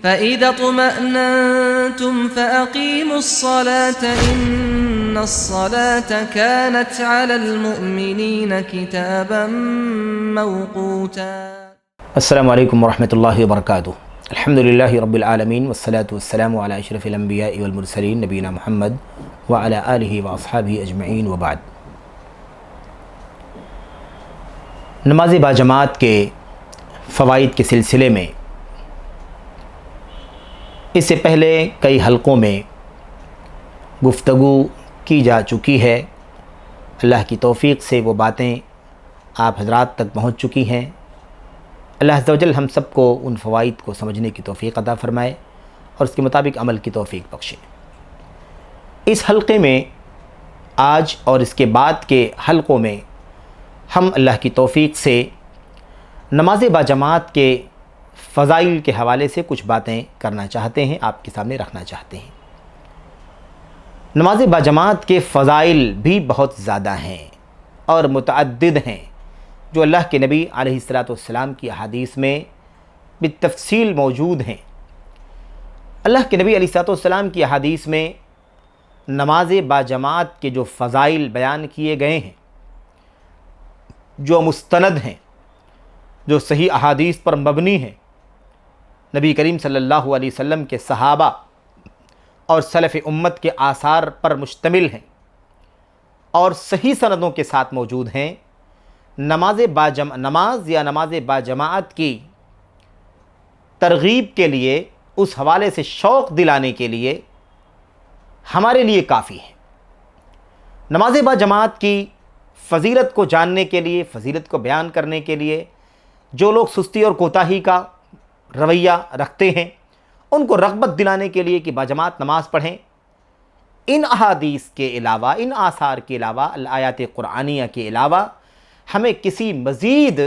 فَإِذَا اطْمَأْنَنْتُمْ فَأَقِيمُوا الصَّلَاةَ إِنَّ الصَّلَاةَ كَانَتْ عَلَى الْمُؤْمِنِينَ كِتَابًا مَوْقُوتًا۔ السلام علیکم ورحمۃ اللہ وبرکاتہ۔ الحمدللہ رب العالمین والصلاة والسلام علی اشرف الانبیاء والمرسلین نبینا محمد وعلی آلہ واصحابہ اجمعین وبعد۔ نماز باجماعت کے فوائد کے سلسلے میں اس سے پہلے کئی حلقوں میں گفتگو کی جا چکی ہے۔ اللہ کی توفیق سے وہ باتیں آپ حضرات تک پہنچ چکی ہیں۔ اللہ عز و جل ہم سب کو ان فوائد کو سمجھنے کی توفیق عطا فرمائے اور اس کے مطابق عمل کی توفیق بخشے۔ اس حلقے میں آج اور اس کے بعد کے حلقوں میں ہم اللہ کی توفیق سے نماز باجماعت کے فضائل کے حوالے سے کچھ باتیں کرنا چاہتے ہیں، آپ کے سامنے رکھنا چاہتے ہیں۔ نماز باجماعت کے فضائل بھی بہت زیادہ ہیں اور متعدد ہیں، جو اللہ کے نبی علیہ السلام کی احادیث میں بالتفصیل موجود ہیں۔ اللہ کے نبی علیہ السلام کی احادیث میں نماز باجماعت کے جو فضائل بیان کیے گئے ہیں، جو مستند ہیں، جو صحیح احادیث پر مبنی ہیں، نبی کریم صلی اللہ علیہ وسلم کے صحابہ اور سلف امت کے آثار پر مشتمل ہیں اور صحیح سندوں کے ساتھ موجود ہیں۔ نماز باجماعت کی ترغیب کے لیے، اس حوالے سے شوق دلانے کے لیے ہمارے لیے کافی ہے۔ نماز باجماعت کی فضیلت کو جاننے کے لیے، فضیلت کو بیان کرنے کے لیے جو لوگ سستی اور کوتاہی کا رویہ رکھتے ہیں، ان کو رغبت دلانے کے لیے کہ باجماعت نماز پڑھیں، ان احادیث کے علاوہ، ان آثار کے علاوہ، آیات قرآنیہ کے علاوہ ہمیں کسی مزید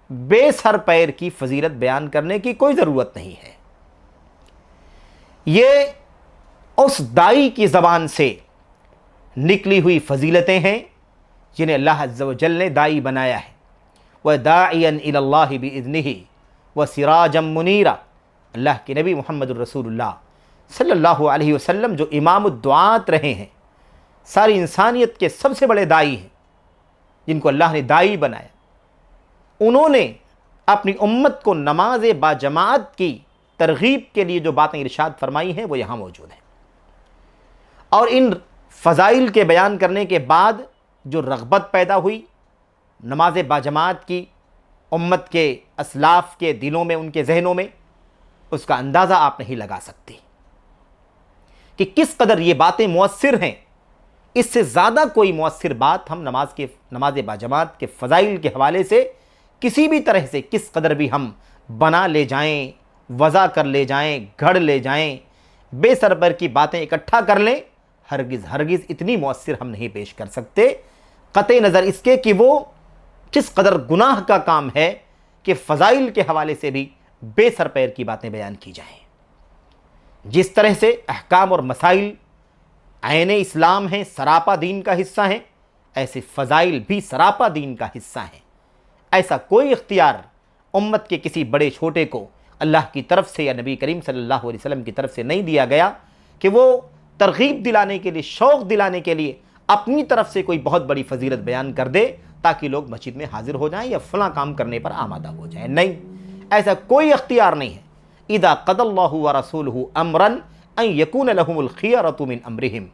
بے سر پیر کی فضیلت بیان کرنے کی کوئی ضرورت نہیں ہے۔ یہ اس داعی کی زبان سے نکلی ہوئی فضیلتیں ہیں جنہیں اللہ عز و جل نے داعی بنایا ہے۔ وَدَاعِيًا إِلَى اللَّهِ بِإِذْنِهِ وَسِرَاجًا مُنِيرًا۔ اللہ کے نبی محمد الرسول اللہ صلی اللہ علیہ وسلم جو امام الدعات رہے ہیں، ساری انسانیت کے سب سے بڑے داعی ہیں، جن کو اللہ نے داعی بنایا، انہوں نے اپنی امت کو نماز باجماعت کی ترغیب کے لیے جو باتیں ارشاد فرمائی ہیں وہ یہاں موجود ہیں۔ اور ان فضائل کے بیان کرنے کے بعد جو رغبت پیدا ہوئی نماز باجماعت کی امت کے اسلاف کے دلوں میں، ان کے ذہنوں میں، اس کا اندازہ آپ نہیں لگا سکتے کہ کس قدر یہ باتیں مؤثر ہیں۔ اس سے زیادہ کوئی مؤثر بات ہم نماز باجماعت کے فضائل کے حوالے سے کسی بھی طرح سے کس قدر بھی ہم بنا لے جائیں، وضع کر لے جائیں، گھڑ لے جائیں، بے سر پر کی باتیں اکٹھا کر لیں، ہرگز اتنی مؤثر ہم نہیں پیش کر سکتے، قطع نظر اس کے کہ وہ کس قدر گناہ کا کام ہے کہ فضائل کے حوالے سے بھی بے سر پیر کی باتیں بیان کی جائیں۔ جس طرح سے احکام اور مسائل عین اسلام ہیں، سراپا دین کا حصہ ہیں، ایسے فضائل بھی سراپا دین کا حصہ ہیں۔ ایسا کوئی اختیار امت کے کسی بڑے چھوٹے کو اللہ کی طرف سے یا نبی کریم صلی اللہ علیہ وسلم کی طرف سے نہیں دیا گیا کہ وہ ترغیب دلانے کے لیے، شوق دلانے کے لیے اپنی طرف سے کوئی بہت بڑی فضیلت بیان کر دے تاکہ لوگ مسجد میں حاضر ہو جائیں یا فلاں کام کرنے پر آمادہ ہو جائیں۔ نہیں، ایسا کوئی اختیار نہیں ہے۔ اذا قضى اللہ ورسولہ امرا ان یکون لہم الخیرۃ من امرہم۔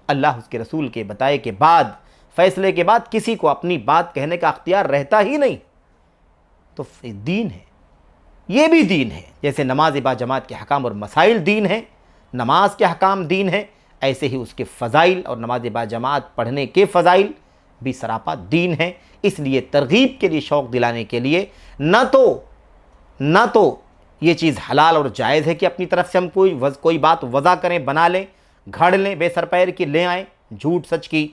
اللہ اس کے رسول کے بتائے کے بعد، فیصلے کے بعد کسی کو اپنی بات کہنے کا اختیار رہتا ہی نہیں۔ تو دین ہے، یہ بھی دین ہے۔ جیسے نماز باجماعت کے احکام اور مسائل دین ہیں، نماز کے احکام دین ہیں، ایسے ہی اس کے فضائل اور نماز باجماعت پڑھنے کے فضائل بھی سراپا دین ہیں۔ اس لیے ترغیب کے لیے، شوق دلانے کے لیے نہ تو یہ چیز حلال اور جائز ہے کہ اپنی طرف سے ہم کوئی بات وضع کریں، بنا لیں، گھڑ لیں، بے سر پیر کی لے آئیں، جھوٹ سچ کی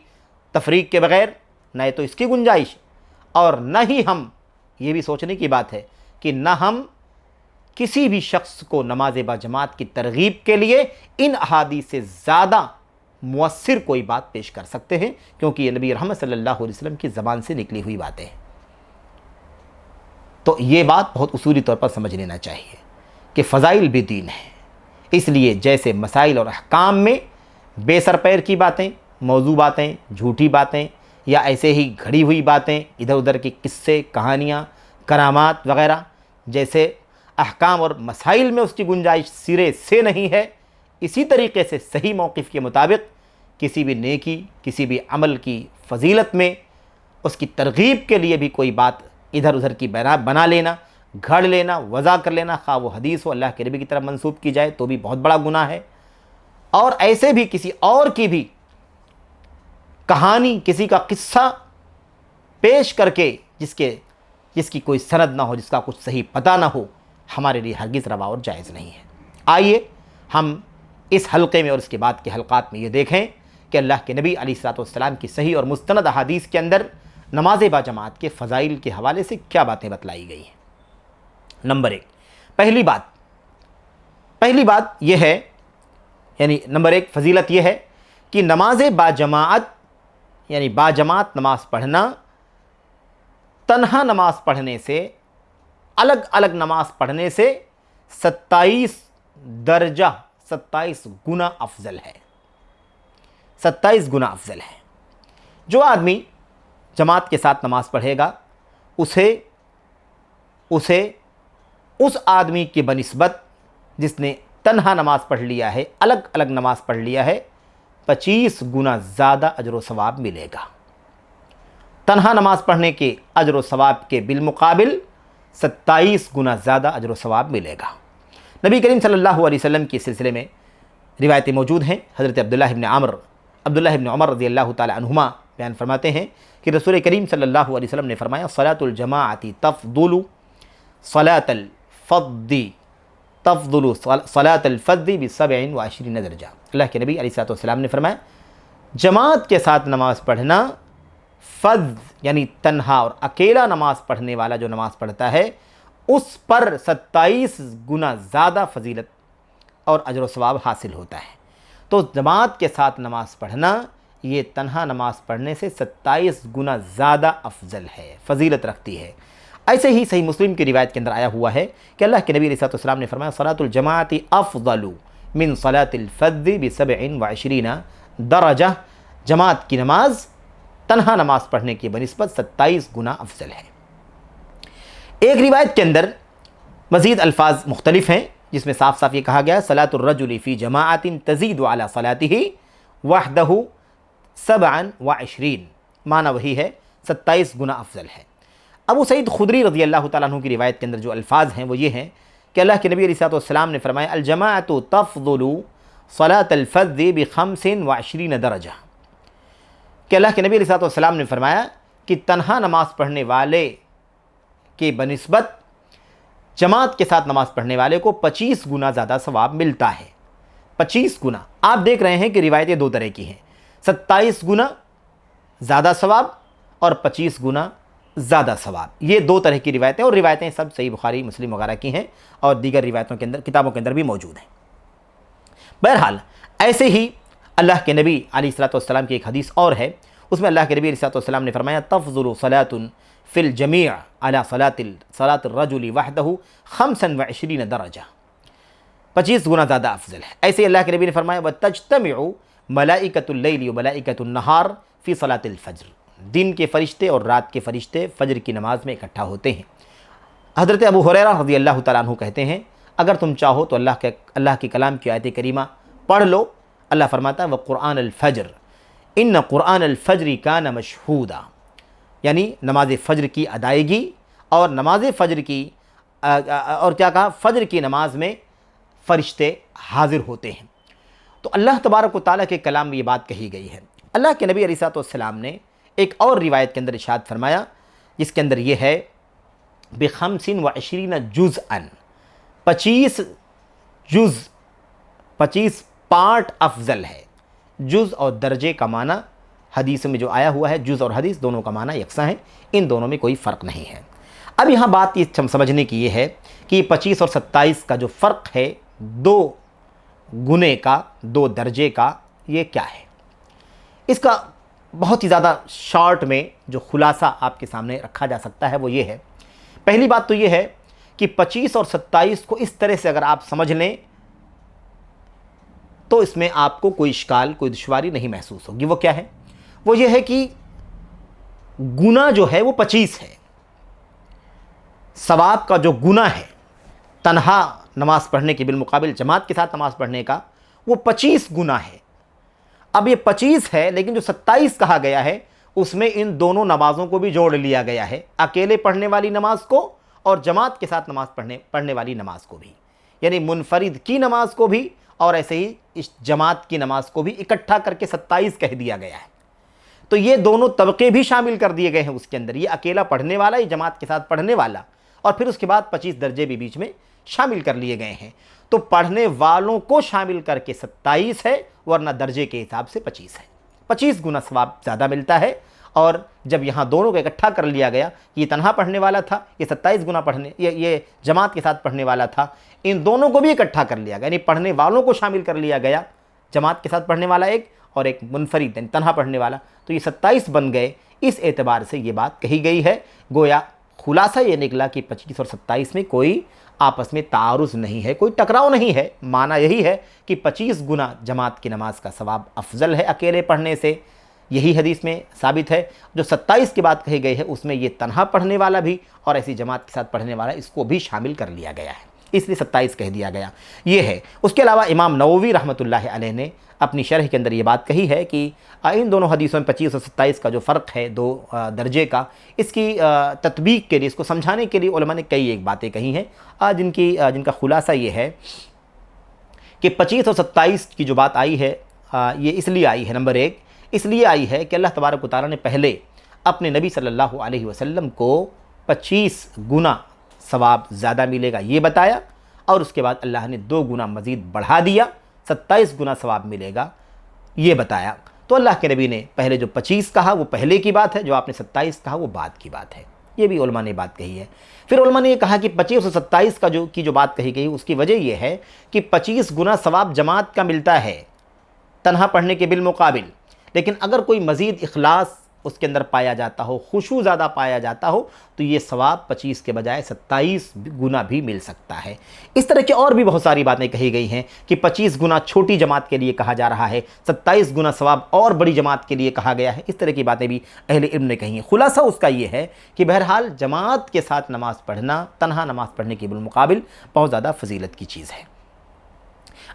تفریق کے بغیر، نہ تو اس کی گنجائش، اور نہ ہی ہم، یہ بھی سوچنے کی بات ہے کہ نہ ہم کسی بھی شخص کو نماز باجماعت کی ترغیب کے لیے ان احادیث سے زیادہ مؤثر کوئی بات پیش کر سکتے ہیں، کیونکہ یہ نبی رحمت صلی اللہ علیہ وسلم کی زبان سے نکلی ہوئی باتیں ہیں۔ تو یہ بات بہت اصولی طور پر سمجھ لینا چاہیے کہ فضائل بھی دین ہے، اس لیے جیسے مسائل اور احکام میں بے سر پیر کی باتیں، موضوع باتیں، جھوٹی باتیں یا ایسے ہی گھڑی ہوئی باتیں، ادھر ادھر کی قصے، کہانیاں، کرامات وغیرہ جیسے احکام اور مسائل میں اس کی گنجائش سرے سے نہیں ہے، اسی طریقے سے صحیح موقف کے مطابق کسی بھی نیکی، کسی بھی عمل کی فضیلت میں اس کی ترغیب کے لیے بھی کوئی بات ادھر ادھر کی بنا لینا، گھڑ لینا، وضع کر لینا، خواہ وہ حدیث ہو، اللہ کے نبی کی طرف منسوب کی جائے تو بھی بہت بڑا گناہ ہے، اور ایسے بھی کسی اور کی بھی کہانی، کسی کا قصہ پیش کر کے جس کی کوئی سند نہ ہو، جس کا کچھ صحیح پتہ نہ ہو، ہمارے لیے ہرگز روا اور جائز نہیں ہے۔ آئیے ہم اس حلقے میں اور اس کے بعد کے حلقات میں یہ دیکھیں کہ اللہ کے نبی علیہ الصلوۃ والسلام کی صحیح اور مستند احادیث کے اندر نماز باجماعت کے فضائل کے حوالے سے کیا باتیں بتلائی گئی ہیں۔ نمبر 1، پہلی بات یہ ہے، یعنی نمبر 1 فضیلت یہ ہے کہ نماز باجماعت یعنی باجماعت نماز پڑھنا تنہا نماز پڑھنے سے، الگ الگ نماز پڑھنے سے 27 گنا افضل ہے، 27 گنا افضل ہے۔ جو آدمی جماعت کے ساتھ نماز پڑھے گا اسے اس آدمی کی بنسبت جس نے تنہا نماز پڑھ لیا ہے، الگ الگ نماز پڑھ لیا ہے، 25 گنا زیادہ اجر و ثواب ملے گا۔ تنہا نماز پڑھنے کے اجر و ثواب کے بالمقابل 27 گنا زیادہ اجر و ثواب ملے گا۔ نبی کریم صلی اللہ علیہ وسلم کی سلسلے میں روایتیں موجود ہیں۔ حضرت عبداللہ ابن عمر رضی اللہ تعالی عنہما بیان فرماتے ہیں کہ رسول کریم صلی اللہ علیہ وسلم نے فرمایا صلاۃ الجماعت تفضل صلاۃ الفرد ب27 درجہ۔ اللہ کے نبی علیہ الصلوۃ والسلام نے فرمایا جماعت کے ساتھ نماز پڑھنا، فرد یعنی تنہا اور اکیلا نماز پڑھنے والا جو نماز پڑھتا ہے اس پر 27 گنا زیادہ فضیلت اور اجر و ثواب حاصل ہوتا ہے۔ تو جماعت کے ساتھ نماز پڑھنا یہ تنہا نماز پڑھنے سے 27 گنا زیادہ افضل ہے، فضیلت رکھتی ہے۔ ایسے ہی صحیح مسلم کی روایت کے اندر آیا ہوا ہے کہ اللہ کے نبی علیہ السلام نے فرمایا صلاۃ الجماعت افضل من صلاۃ الفرد ب27 درجہ، جماعت کی نماز تنہا نماز پڑھنے کی بنسبت 27 گنا افضل ہے۔ ایک روایت کے اندر مزید الفاظ مختلف ہیں جس میں صاف صاف یہ کہا گیا صلاۃ الرجل فی جماعت تزید علی صلاته وحدہ 27، معنی وہی ہے 27 گنا افضل ہے۔ ابو سعید خدری رضی اللہ تعالیٰ عنہ کی روایت کے اندر جو الفاظ ہیں وہ یہ ہیں کہ اللہ کے نبی علیہ الصلوۃ والسلام نے فرمایا الجماعت تفضل صلاۃ الفرد ب25 درجہ، کہ اللہ کے نبی علیہ الصلوۃ والسلام نے فرمایا کہ تنہا نماز پڑھنے والے کے بنسبت جماعت کے ساتھ نماز پڑھنے والے کو 25 گنا زیادہ ثواب ملتا ہے۔ 25 گنا، آپ دیکھ رہے ہیں کہ روایتیں دو طرح کی ہیں، 27 گنا زیادہ ثواب اور 25 گنا زیادہ ثواب، یہ دو طرح کی روایتیں، اور روایتیں سب صحیح بخاری مسلم وغیرہ کی ہیں اور دیگر روایتوں کے اندر کتابوں کے اندر بھی موجود ہیں۔ بہرحال ایسے ہی اللہ کے نبی علیہ الصلوۃ والسلام کی ایک حدیث اور ہے، اس میں اللہ کے نبی علیہ الصلوۃ والسلام نے فرمایا تفضل صلاۃ فی الجمیع علی صلاۃ الرجل وحدہ 25 درجہ، 25 گنا زیادہ افضل ہے۔ ایسے اللہ کے نبی نے فرمایا وتجتمع ملائکۃ اللیل وملائکۃ النہار فی صلاۃ الفجر، دن کے فرشتے اور رات کے فرشتے فجر کی نماز میں اکٹھا ہوتے ہیں۔ حضرت ابو ہریرہ رضی اللہ تعالیٰ عنہ کہتے ہیں اگر تم چاہو تو اللہ کے کلام کی آیت کریمہ پڑھ لو۔ اللہ فرماتا ہے وقرآن الفجر ان قرآن الفجر کان مشہودا، یعنی نماز فجر کی ادائیگی اور نماز فجر کی اور کیا کہا، فجر کی نماز میں فرشتے حاضر ہوتے ہیں۔ تو اللہ تبارک و تعالیٰ کے کلام میں یہ بات کہی گئی ہے۔ اللہ کے نبی علیہ الصلوۃ والسلام نے ایک اور روایت کے اندر ارشاد فرمایا جس کے اندر یہ ہے ب25 جزءا، 25 پارٹ افضل ہے۔ جز اور درجے کا معنی حدیث میں جو آیا ہوا ہے، جز اور حدیث دونوں کا معنی یکساں ہے، ان دونوں میں کوئی فرق نہیں ہے۔ اب یہاں بات یہ سمجھنے کی یہ ہے کہ 25 اور 27 کا جو فرق ہے، 2 گنے کا، 2 درجے کا، یہ کیا ہے؟ اس کا بہت ہی زیادہ شارٹ میں جو خلاصہ آپ کے سامنے رکھا جا سکتا ہے وہ یہ ہے، پہلی بات تو یہ ہے کہ 25 اور 27 کو اس طرح سے اگر آپ سمجھ لیں تو اس میں آپ کو کوئی اشکال، کوئی دشواری نہیں محسوس ہوگی۔ وہ کیا ہے؟ وہ یہ ہے کہ گناہ جو ہے وہ 25 ہے، ثواب کا جو گناہ ہے تنہا نماز پڑھنے کے بالمقابل جماعت کے ساتھ نماز پڑھنے کا، وہ 25 گناہ ہے۔ اب یہ 25 ہے، لیکن جو 27 کہا گیا ہے اس میں ان دونوں نمازوں کو بھی جوڑ لیا گیا ہے، اکیلے پڑھنے والی نماز کو اور جماعت کے ساتھ نماز پڑھنے والی نماز کو بھی، یعنی منفرد کی نماز کو بھی اور ایسے ہی اس جماعت کی نماز کو بھی اکٹھا کر کے 27 کہہ دیا گیا ہے۔ تو یہ دونوں طبقے بھی شامل کر دیے گئے ہیں اس کے اندر، یہ اکیلا پڑھنے والا، یہ جماعت کے ساتھ پڑھنے والا، اور پھر اس کے بعد 25 درجے بھی بیچ میں شامل کر لیے گئے ہیں۔ تو پڑھنے والوں کو شامل کر کے 27 ہے، ورنہ درجے کے حساب سے 25 ہے۔ 25 گنا ثواب زیادہ ملتا ہے، اور جب یہاں دونوں کو اکٹھا کر لیا گیا، یہ تنہا پڑھنے والا تھا، یہ 27 گنا یہ جماعت کے ساتھ پڑھنے والا تھا، ان دونوں کو بھی اکٹھا کر لیا گیا، یعنی پڑھنے والوں کو شامل کر لیا گیا، جماعت کے ساتھ پڑھنے والا ایک اور ایک منفرد یعنی تنہا پڑھنے والا، تو یہ 27 بن گئے۔ اس اعتبار سے یہ بات کہی گئی ہے، گویا خلاصہ یہ نکلا کہ 25 اور 27 میں کوئی آپس میں تعارض نہیں ہے، کوئی ٹکراؤ نہیں ہے۔ معنی یہی ہے کہ 25 گنا جماعت کی نماز کا ثواب افضل ہے اکیلے پڑھنے سے، یہی حدیث میں ثابت ہے۔ جو 27 کی بات کہی گئی ہے اس میں یہ تنہا پڑھنے والا بھی اور ایسی جماعت کے ساتھ پڑھنے والا اس کو بھی شامل کر لیا گیا ہے، اس لیے 27 کہہ دیا گیا، یہ ہے۔ اس کے علاوہ امام نووی رحمۃ اللہ علیہ نے اپنی شرح کے اندر یہ بات کہی ہے کہ ان دونوں حدیثوں میں 25 اور 27 کا جو فرق ہے، دو درجے کا، اس کی تطبیق کے لیے، اس کو سمجھانے کے لیے علماء نے کئی ایک باتیں کہی ہیں، جن کا خلاصہ یہ ہے کہ 25 اور 27 کی جو بات آئی ہے، یہ اس لیے آئی ہے، نمبر ایک اس لیے آئی ہے کہ اللہ تبارک و تعالیٰ نے پہلے اپنے نبی صلی اللہ علیہ وسلم کو 25 گنا ثواب زیادہ ملے گا یہ بتایا، اور اس کے بعد اللہ نے 2 گنا مزید بڑھا دیا، 27 گنا ثواب ملے گا یہ بتایا۔ تو اللہ کے نبی نے پہلے جو 25 کہا وہ پہلے کی بات ہے، جو آپ نے 27 کہا وہ بعد کی بات ہے، یہ بھی علماء نے بات کہی ہے۔ پھر علماء نے یہ کہا کہ 25 اور 27 کی جو بات کہی گئی اس کی وجہ یہ ہے کہ 25 گنا ثواب جماعت کا ملتا ہے تنہا پڑھنے کے بالمقابل، لیکن اگر کوئی مزید اخلاص اس کے اندر پایا جاتا ہو، خشوع زیادہ پایا جاتا ہو، تو یہ ثواب 25 کے بجائے 27 گنا بھی مل سکتا ہے۔ اس طرح کی اور بھی بہت ساری باتیں کہی گئی ہیں کہ 25 گنا چھوٹی جماعت کے لیے کہا جا رہا ہے، 27 گنا ثواب اور بڑی جماعت کے لیے کہا گیا ہے، اس طرح کی باتیں بھی اہل علم نے کہی ہیں۔ خلاصہ اس کا یہ ہے کہ بہرحال جماعت کے ساتھ نماز پڑھنا تنہا نماز پڑھنے کے بالمقابل بہت زیادہ فضیلت کی چیز ہے۔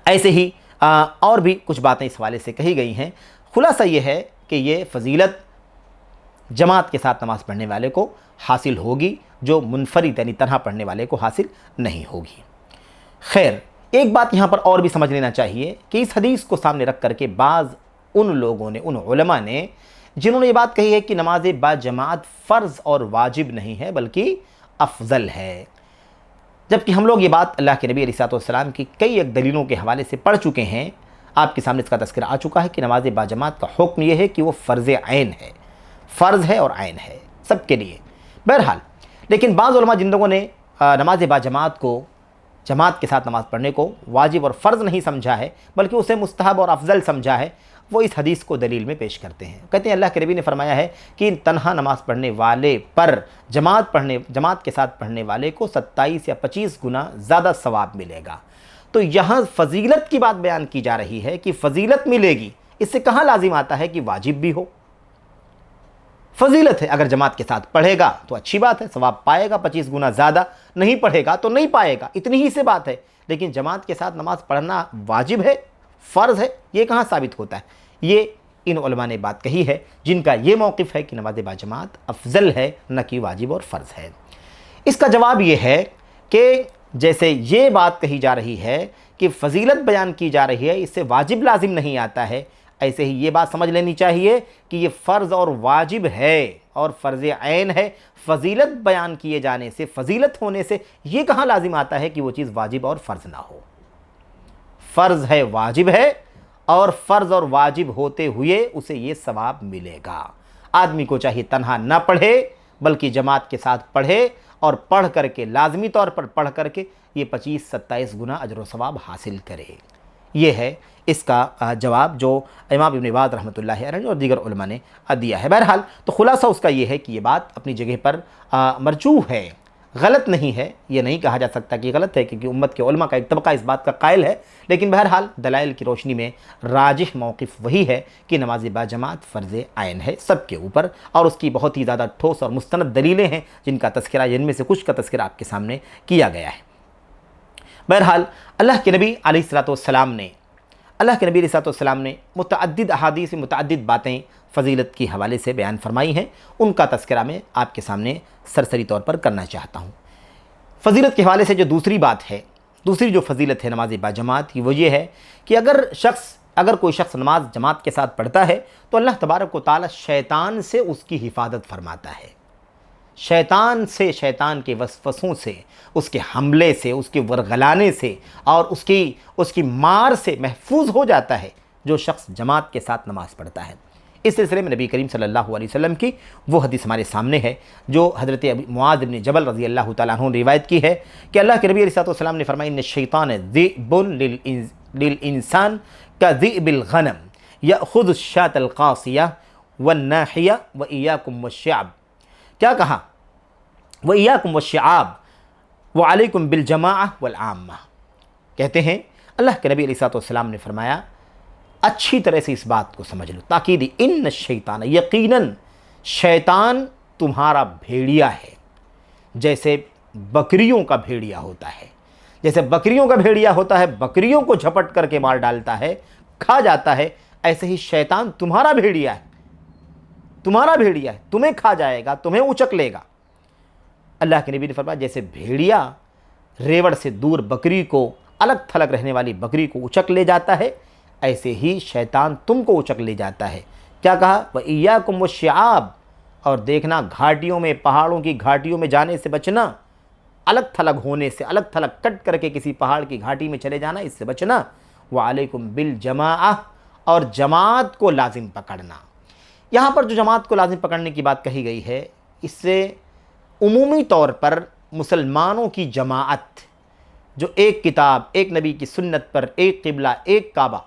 ایسے ہی اور بھی کچھ باتیں اس حوالے سے کہی گئی ہیں۔ خلاصہ یہ ہے کہ یہ فضیلت جماعت کے ساتھ نماز پڑھنے والے کو حاصل ہوگی، جو منفرد یعنی تنہا پڑھنے والے کو حاصل نہیں ہوگی۔ خیر، ایک بات یہاں پر اور بھی سمجھ لینا چاہیے کہ اس حدیث کو سامنے رکھ کر کے بعض ان لوگوں نے، ان علماء نے جنہوں نے یہ بات کہی ہے کہ نماز با جماعت فرض اور واجب نہیں ہے بلکہ افضل ہے، جبکہ ہم لوگ یہ بات اللہ کے نبی علیہ الصلوۃ والسلام کی کئی ایک دلیلوں کے حوالے سے پڑھ چکے ہیں، آپ کے سامنے اس کا تذکرہ آ چکا ہے کہ نماز با جماعت کا حکم یہ ہے کہ وہ فرض عین ہے، فرض ہے اور عین ہے سب کے لیے۔ بہرحال لیکن بعض علماء جن لوگوں نے نماز با جماعت کو، جماعت کے ساتھ نماز پڑھنے کو واجب اور فرض نہیں سمجھا ہے بلکہ اسے مستحب اور افضل سمجھا ہے، وہ اس حدیث کو دلیل میں پیش کرتے ہیں۔ کہتے ہیں اللہ کے نبی نے فرمایا ہے کہ تنہا نماز پڑھنے والے پر جماعت کے ساتھ پڑھنے والے کو 27 یا 25 گنا زیادہ ثواب ملے گا۔ تو یہاں فضیلت کی بات بیان کی جا رہی ہے کہ فضیلت ملے گی، اس سے کہاں لازم آتا ہے کہ واجب بھی ہو؟ فضیلت ہے، اگر جماعت کے ساتھ پڑھے گا تو اچھی بات ہے، ثواب پائے گا 25 گنا زیادہ، نہیں پڑھے گا تو نہیں پائے گا، اتنی ہی سے بات ہے۔ لیکن جماعت کے ساتھ نماز پڑھنا واجب ہے، فرض ہے، یہ کہاں ثابت ہوتا ہے؟ یہ ان علماء نے بات کہی ہے جن کا یہ موقف ہے کہ نماز با جماعت افضل ہے، نہ کہ واجب اور فرض ہے۔ اس کا جواب یہ ہے کہ جیسے یہ بات کہی جا رہی ہے کہ فضیلت بیان کی جا رہی ہے، اس سے واجب لازم نہیں آتا ہے، ایسے ہی یہ بات سمجھ لینی چاہیے کہ یہ فرض اور واجب ہے اور فرض عین ہے۔ فضیلت بیان کیے جانے سے، فضیلت ہونے سے یہ کہاں لازم آتا ہے کہ وہ چیز واجب اور فرض نہ ہو؟ فرض ہے، واجب ہے، اور فرض اور واجب ہوتے ہوئے اسے یہ ثواب ملے گا۔ آدمی کو چاہیے تنہا نہ پڑھے بلکہ جماعت کے ساتھ پڑھے، اور پڑھ کر کے لازمی طور پر پڑھ کر کے یہ 25-27 گنا اجر و ثواب حاصل کرے۔ یہ ہے اس کا جواب جو امام ابن باز رحمۃ اللہ علیہ اور دیگر علماء نے دیا ہے۔ بہرحال تو خلاصہ اس کا یہ ہے کہ یہ بات اپنی جگہ پر مرجوح ہے، غلط نہیں ہے، یہ نہیں کہا جا سکتا کہ غلط ہے، کیونکہ امت کے علماء کا ایک طبقہ اس بات کا قائل ہے، لیکن بہرحال دلائل کی روشنی میں راجح موقف وہی ہے کہ نماز باجماعت فرض عین ہے سب کے اوپر، اور اس کی بہت ہی زیادہ ٹھوس اور مستند دلیلیں ہیں جن کا تذکرہ، جن میں سے کچھ کا تذکرہ آپ کے سامنے کیا گیا ہے۔ بہرحال اللہ کے نبی علیہ السلام نے متعدد احادیث میں متعدد باتیں فضیلت کی حوالے سے بیان فرمائی ہیں، ان کا تذکرہ میں آپ کے سامنے سرسری طور پر کرنا چاہتا ہوں۔ فضیلت کے حوالے سے جو دوسری جو فضیلت ہے نماز باجماعت کی، وہ یہ ہے کہ اگر کوئی شخص نماز جماعت کے ساتھ پڑھتا ہے تو اللہ تبارک و تعالی شیطان سے اس کی حفاظت فرماتا ہے، شیطان کے وسوسوں سے، اس کے حملے سے، اس کے ورغلانے سے اور اس کی مار سے محفوظ ہو جاتا ہے جو شخص جماعت کے ساتھ نماز پڑھتا ہے۔ اس سلسلے میں نبی کریم صلی اللہ علیہ وسلم کی وہ حدیث ہمارے سامنے ہے جو حضرت معاذ بن جبل رضی اللہ تعالیٰ عنہ نے روایت کی ہے کہ اللہ کے نبی علیہ السلام نے فرمایا ان الشیطان ذئب للانسان كذئب الغنم یأخذ الشاة القاصیہ والناحیہ وإیاکم والشعب، کیا کہا؟ وإیاکم والشعاب وعلیکم بالجماعہ والعامہ، کہتے ہیں اللہ کے نبی علیہ السلام نے فرمایا اچھی طرح سے اس بات کو سمجھ لو، تاکید ان الشیطان، یقیناً شیطان تمہارا بھیڑیا ہے، جیسے بکریوں کا بھیڑیا ہوتا ہے، بکریوں کو جھپٹ کر کے مار ڈالتا ہے، کھا جاتا ہے، ایسے ہی شیطان تمہارا بھیڑیا ہے، تمہیں کھا جائے گا، تمہیں اچک لے گا۔ اللہ کے نبی نے فرمایا جیسے بھیڑیا ریوڑ سے دور بکری کو، الگ تھلگ رہنے والی بکری کو اچک لے جاتا ہے، ایسے ہی شیطان تم کو اچک لے جاتا ہے۔ کیا کہا؟ وَإِيَّاكُمْ وَالشِّعَابِ، اور دیکھنا گھاٹیوں میں، پہاڑوں کی گھاٹیوں میں جانے سے بچنا، الگ تھلگ ہونے سے، الگ تھلگ کٹ کر کے کسی پہاڑ کی گھاٹی میں چلے جانا، اس سے بچنا۔ وَعَلَيْكُمْ بِالْجَمَاعَةِ، اور جماعت کو لازم پکڑنا۔ یہاں پر جو جماعت کو لازم پکڑنے کی بات کہی گئی ہے، اس سے عمومی طور پر مسلمانوں کی جماعت، جو ایک کتاب، ایک نبی کی سنت پر، ایک قبلہ، ایک کعبہ،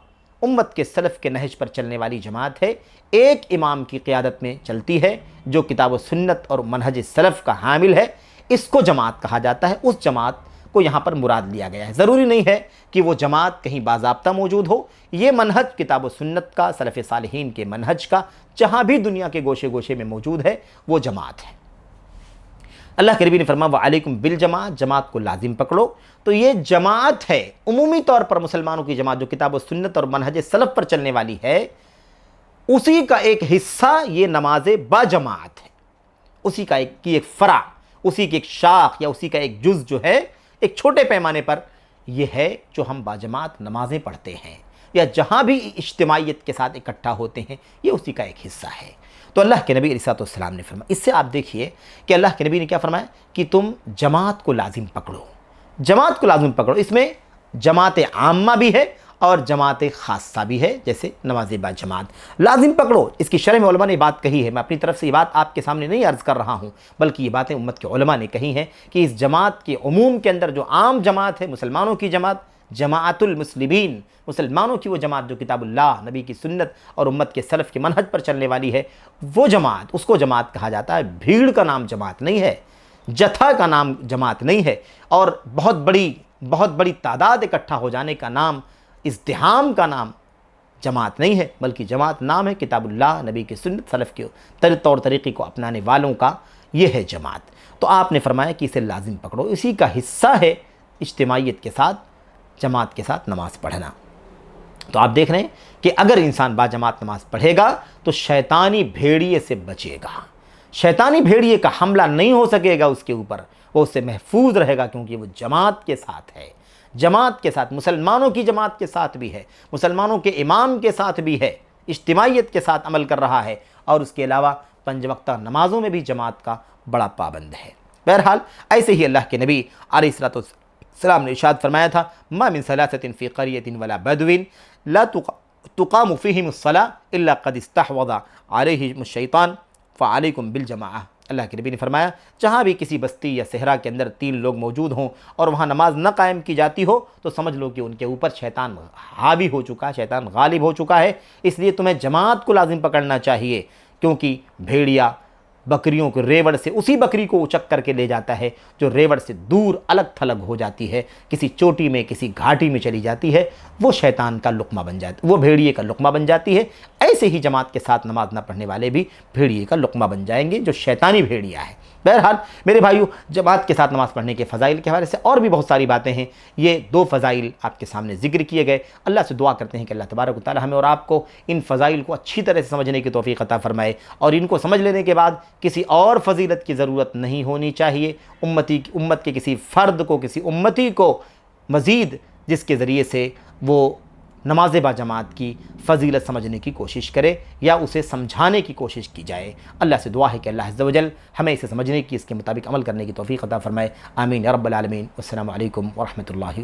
امت کے سلف کے نہج پر چلنے والی جماعت ہے، ایک امام کی قیادت میں چلتی ہے جو کتاب و سنت اور منہج سلف کا حامل ہے، اس کو جماعت کہا جاتا ہے۔ اس جماعت کو یہاں پر مراد لیا گیا ہے، ضروری نہیں ہے کہ وہ جماعت کہیں باضابطہ موجود ہو، یہ منہج کتاب و سنت کا، سلف صالحین کے منہج کا، جہاں بھی دنیا کے گوشے گوشے میں موجود ہے وہ جماعت ہے۔ اللہ کے نبی نے فرمایا وعلیکم بالجماعت، جماعت کو لازم پکڑو، تو یہ جماعت ہے عمومی طور پر مسلمانوں کی جماعت جو کتاب و سنت اور منہج سلف پر چلنے والی ہے، اسی کا ایک حصہ یہ نماز باجماعت ہے، اسی کا ایک فرع، اسی کی ایک شاخ یا اسی کا ایک جز جو ہے ایک چھوٹے پیمانے پر یہ ہے جو ہم باجماعت نمازیں پڑھتے ہیں یا جہاں بھی اجتماعیت کے ساتھ اکٹھا ہوتے ہیں، یہ اسی کا ایک حصہ ہے۔ تو اللہ کے نبی علیہ السلام نے فرمایا، اس سے آپ دیکھیے کہ اللہ کے نبی نے کیا فرمایا کہ تم جماعت کو لازم پکڑو، جماعت کو لازم پکڑو۔ اس میں جماعت عامہ بھی ہے اور جماعت خاصہ بھی ہے، جیسے نماز باجماعت لازم پکڑو۔ اس کی شرح میں علماء نے بات کہی ہے، میں اپنی طرف سے یہ بات آپ کے سامنے نہیں عرض کر رہا ہوں، بلکہ یہ باتیں امت کے علماء نے کہی ہیں کہ اس جماعت کے عموم کے اندر جو عام جماعت ہے، مسلمانوں کی جماعت، جماعت المسلمین، مسلمانوں کی وہ جماعت جو کتاب اللہ، نبی کی سنت اور امت کے سلف کے منہج پر چلنے والی ہے، وہ جماعت، اس کو جماعت کہا جاتا ہے۔ بھیڑ کا نام جماعت نہیں ہے، جتھا کا نام جماعت نہیں ہے، اور بہت بڑی تعداد اکٹھا ہو جانے کا نام، ازدحام کا نام جماعت نہیں ہے، بلکہ جماعت نام ہے کتاب اللہ، نبی کی سنت، سلف کے طور طریقے کو اپنانے والوں کا، یہ ہے جماعت۔ تو آپ نے فرمایا کہ اسے لازم پکڑو، اسی کا حصہ ہے اجتماعیت کے ساتھ، جماعت کے ساتھ نماز پڑھنا۔ تو آپ دیکھ رہے ہیں کہ اگر انسان باجماعت نماز پڑھے گا تو شیطانی بھیڑیے سے بچے گا، شیطانی بھیڑیے کا حملہ نہیں ہو سکے گا اس کے اوپر، وہ اس سے محفوظ رہے گا، کیونکہ وہ جماعت کے ساتھ ہے، جماعت کے ساتھ، مسلمانوں کی جماعت کے ساتھ بھی ہے، مسلمانوں کے امام کے ساتھ بھی ہے، اجتماعیت کے ساتھ عمل کر رہا ہے، اور اس کے علاوہ 5 وقتہ نمازوں میں بھی جماعت کا بڑا پابند ہے۔ بہرحال ایسے ہی اللہ کے نبی علیہ السلام نے ارشاد فرمایا تھا ما من ثلاثة في قرية ولا بدو لا تقام فيهم الصلاة الا قد استحوذ عليهم الشيطان فعليكم بالجماعة۔ اللہ کے نبی نے فرمایا جہاں بھی کسی بستی یا صحرا کے اندر 3 لوگ موجود ہوں اور وہاں نماز نہ قائم کی جاتی ہو تو سمجھ لو کہ ان کے اوپر شیطان حاوی ہو چکا ہے، شیطان غالب ہو چکا ہے، اس لیے تمہیں جماعت کو لازم پکڑنا چاہیے، کیونکہ بھیڑیا بکریوں کو ریوڑ سے اسی بکری کو اچک کر کے لے جاتا ہے جو ریوڑ سے دور الگ تھلگ ہو جاتی ہے، کسی چوٹی میں کسی گھاٹی میں چلی جاتی ہے، وہ شیطان کا لقمہ بن جاتی، وہ بھیڑیے کا لقمہ بن جاتی ہے۔ ایسے ہی جماعت کے ساتھ نماز نہ پڑھنے والے بھی بھیڑیے کا لقمہ بن جائیں گے جو شیطانی بھیڑیا ہے۔ بہرحال میرے بھائیو، جماعت کے ساتھ نماز پڑھنے کے فضائل کے حوالے سے اور بھی بہت ساری باتیں ہیں، یہ 2 فضائل آپ کے سامنے ذکر کیے گئے۔ اللہ سے دعا کرتے ہیں کہ اللہ تبارک و تعالی ہمیں اور آپ کو ان فضائل کو اچھی طرح سے سمجھنے کی توفیق عطا فرمائے، اور ان کو سمجھ لینے کے بعد کسی اور فضیلت کی ضرورت نہیں ہونی چاہیے، امت کے کسی فرد کو، کسی امتی کو مزید جس کے ذریعے سے وہ نماز با جماعت کی فضیلت سمجھنے کی کوشش کرے یا اسے سمجھانے کی کوشش کی جائے۔ اللہ سے دعا ہے کہ اللہ عز و جل ہمیں اسے سمجھنے کی، اس کے مطابق عمل کرنے کی توفیق عطا فرمائے۔ آمین یا رب العالمین۔ السلام علیکم ورحمۃ اللہ۔